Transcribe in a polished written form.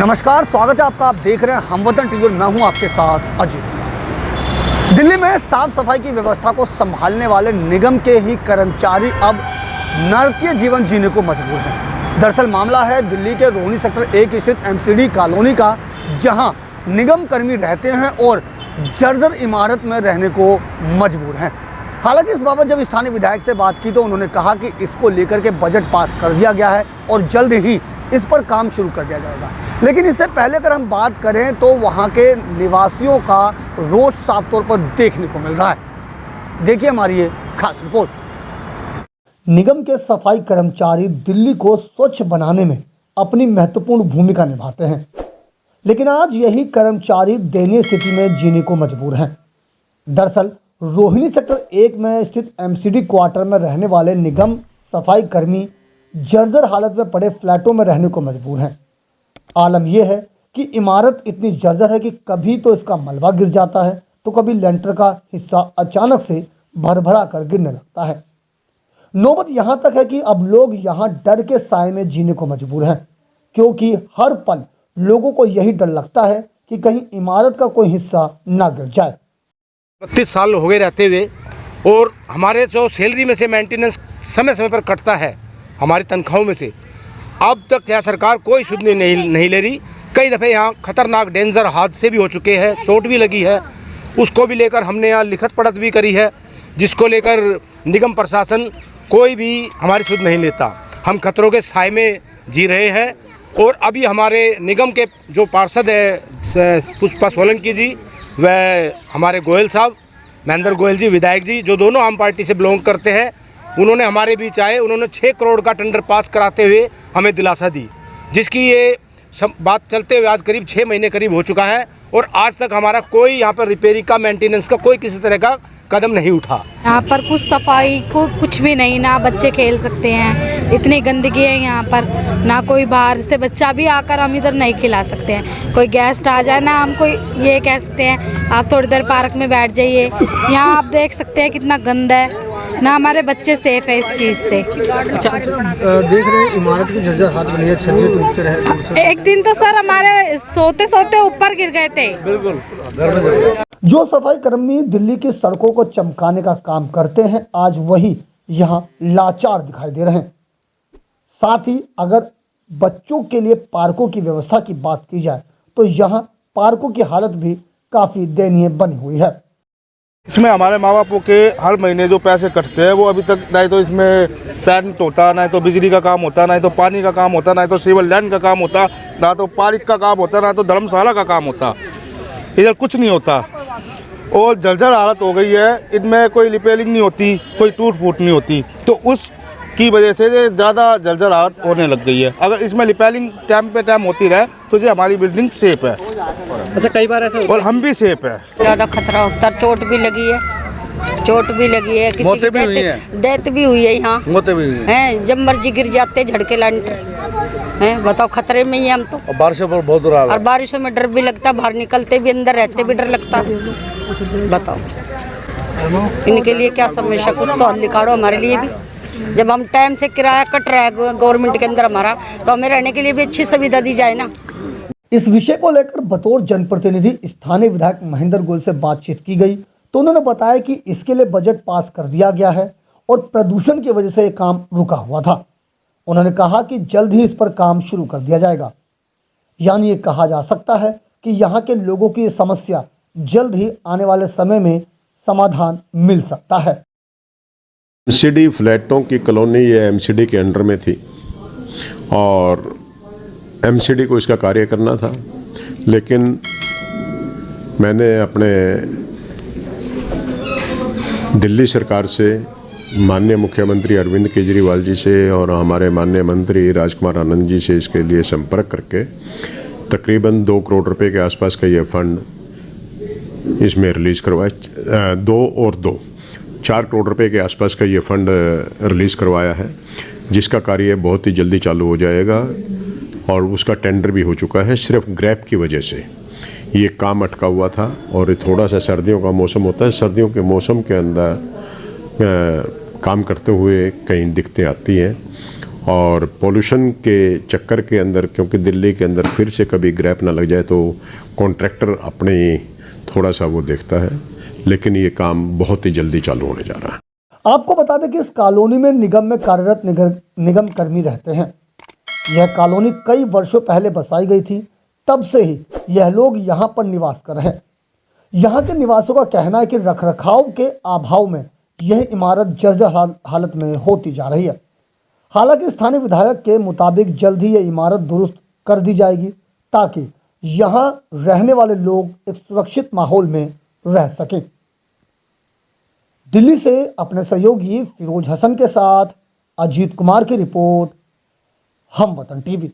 नमस्कार, स्वागत है आपका। आप देख रहे हैं हमवतन टीवी और मैं हूं आपके साथ अजय। दिल्ली में साफ सफाई की व्यवस्था को संभालने वाले निगम के ही कर्मचारी अब नरकीय जीवन जीने को मजबूर हैं। दरअसल मामला है दिल्ली के रोहिणी सेक्टर 1 स्थित एमसीडी कॉलोनी का, जहां निगम कर्मी रहते हैं और जर्जर इमारत में रहने को मजबूर हैं। हालांकि इस बाबत जब स्थानीय विधायक से बात की तो उन्होंने कहा कि इसको लेकर के बजट पास कर दिया गया है और जल्द ही इस पर काम शुरू कर दिया जाएगा। लेकिन इससे पहले अगर हम बात करें तो वहां के निवासियों का रोष साफ तौर पर देखने को मिल रहा है। देखिए हमारी ये खास रिपोर्ट। निगम के सफाई कर्मचारी दिल्ली को स्वच्छ बनाने में अपनी महत्वपूर्ण भूमिका निभाते हैं, लेकिन आज यही कर्मचारी दयनीय स्थिति में जीने को मजबूर हैं। दरअसल रोहिणी सेक्टर 1 में स्थित एमसीडी क्वार्टर में रहने वाले निगम सफाई कर्मी जर्जर हालत में पड़े फ्लैटों में रहने को मजबूर हैं। आलम यह है कि इमारत इतनी जर्जर है कि कभी तो इसका मलबा गिर जाता है तो कभी लेंटर का हिस्सा अचानक से भरभरा कर गिरने लगता है। नौबत यहाँ तक है कि अब लोग यहाँ डर के साए में जीने को मजबूर हैं, क्योंकि हर पल लोगों को यही डर लगता है कि कहीं इमारत का कोई हिस्सा ना गिर जाए। 32 साल हो गए रहते हुए, और हमारे जो सैलरी में से मेंटेनेंस समय समय पर कटता है हमारी तनख्वाहों में से, अब तक यहाँ सरकार कोई सुध नहीं ले रही। कई दफ़े यहाँ खतरनाक डेंजर हादसे भी हो चुके हैं, चोट भी लगी है, उसको भी लेकर हमने यहाँ लिखत पढ़त भी करी है, जिसको लेकर निगम प्रशासन कोई भी हमारी सुध नहीं लेता। हम खतरों के साए में जी रहे हैं। और अभी हमारे निगम के जो पार्षद है पुष्पा सोलंकी जी, वह हमारे गोयल साहब महेंद्र गोयल जी विधायक जी, जो दोनों आम पार्टी से बिलोंग करते हैं, उन्होंने हमारे बीच आए। उन्होंने 6 करोड़ का टेंडर पास कराते हुए हमें दिलासा दी, जिसकी ये बात चलते हुए आज करीब 6 महीने करीब हो चुका है, और आज तक हमारा कोई यहाँ पर रिपेयरिंग का मेंटेनेंस का कोई किसी तरह का कदम नहीं उठा। यहाँ पर कुछ सफाई को कुछ भी नहीं, ना बच्चे खेल सकते हैं, इतनी गंदगी है यहाँ पर, ना कोई बाहर से बच्चा भी आकर हम इधर नहीं खिला सकते हैं। कोई गेस्ट आ जाए ना, हम कोई ये कह सकते हैं आप थोड़ी देर पार्क में बैठ जाइए। यहाँ आप देख सकते हैं कितना गंदा है, ना हमारे बच्चे सेफ है इस चीज़ से। अच्छा, देख रहे हैं इमारत की जर्जर हालत बनी है, छज्जे टूटते रहे। एक दिन तो सर हमारे सोते सोते ऊपर गिर गए थे। बिल्कुल। जो सफाई कर्मी दिल्ली की सड़कों को चमकाने का काम करते हैं, आज वही यहाँ लाचार दिखाई दे रहे हैं। साथ ही अगर बच्चों के लिए पार्कों की व्यवस्था की बात की जाए तो यहाँ पार्कों की हालत भी काफ़ी दयनीय बनी हुई है। इसमें हमारे माँ बापों के हर महीने जो पैसे कटते हैं, वो अभी तक नहीं तो इसमें पेरेंट होता, ना तो बिजली का काम होता, ना तो पानी का काम होता, ना तो सिविल लाइन का काम होता, ना तो पार्क का काम होता, ना तो धर्मशाला का काम होता। इधर कुछ नहीं होता और जर्जर हालत हो गई है। इनमें कोई रिपेयरिंग नहीं होती, कोई टूट फूट नहीं होती, तो उसकी वजह से ज़्यादा जर्जर हालत होने लग गई है। अगर इसमें रिपेयरिंग टाइम पे टाइम होती रहे तो ये हमारी बिल्डिंग सेफ है। अच्छा, कई बार ऐसा और हम भी सेफ है। ज़्यादा खतरा होता है, चोट भी लगी है, किसी की डेथ भी हुई है यहाँ, हैं जब मर्जी गिर जाते झड़के लेंटर हैं। बताओ, खतरे में ही हम तो। और बारिशों पर बहुत बुरा हाल है। और बारिशों में डर भी लगता, बाहर निकलते भी, अंदर रहते भी डर लगता। बताओ, इनके लिए क्या समस्या, कुछ तो हल निकालो हमारे लिए भी। जब हम टाइम से किराया कट रहा है गवर्नमेंट के अंदर हमारा, तो हमें रहने के लिए भी अच्छी सुविधा दी जाए ना। इस विषय को लेकर बतौर जनप्रतिनिधि स्थानीय विधायक महेंद्र गोयल से बातचीत की गई तो उन्होंने बताया कि इसके लिए बजट पास कर दिया गया है और प्रदूषण की वजह से ये काम रुका हुआ था। उन्होंने कहा कि जल्द ही इस पर काम शुरू कर दिया जाएगा। यानी ये कहा जा सकता है कि यहाँ के लोगों की समस्या जल्द ही आने वाले समय में समाधान मिल सकता है। एमसीडी फ्लैटों की कॉलोनी ये एमसीडी के अंडर में थी और एमसीडी को इसका कार्य करना था, लेकिन मैंने अपने दिल्ली सरकार से, माननीय मुख्यमंत्री अरविंद केजरीवाल जी से और हमारे माननीय मंत्री राजकुमार आनंद जी से इसके लिए संपर्क करके तकरीबन 2 करोड़ रुपए के आसपास का ये फंड इसमें रिलीज़ करवाया। 4 करोड़ रुपए के आसपास का ये फंड रिलीज़ करवाया है, जिसका कार्य बहुत ही जल्दी चालू हो जाएगा और उसका टेंडर भी हो चुका है। सिर्फ ग्रैप की वजह से ये काम अटका हुआ था और ये थोड़ा सा सर्दियों का मौसम होता है, सर्दियों के मौसम के अंदर काम करते हुए कई दिक्कतें आती हैं और पोल्यूशन के चक्कर के अंदर, क्योंकि दिल्ली के अंदर फिर से कभी ग्रैप ना लग जाए, तो कॉन्ट्रैक्टर अपने थोड़ा सा वो देखता है, लेकिन ये काम बहुत ही जल्दी चालू होने जा रहा है। आपको बता दें कि इस कॉलोनी में निगम में कार्यरत निगम कर्मी रहते हैं। यह कॉलोनी कई वर्षों पहले बसाई गई थी, तब से ही यह लोग यहाँ पर निवास कर रहे हैं। यहाँ के निवासियों का कहना है कि रखरखाव के अभाव में यह इमारत जर्जर हालत में होती जा रही है। हालांकि स्थानीय विधायक के मुताबिक जल्द ही यह इमारत दुरुस्त कर दी जाएगी, ताकि यहाँ रहने वाले लोग एक सुरक्षित माहौल में रह सकें। दिल्ली से अपने सहयोगी फिरोज हसन के साथ अजीत कुमार की रिपोर्ट, हम वतन टीवी।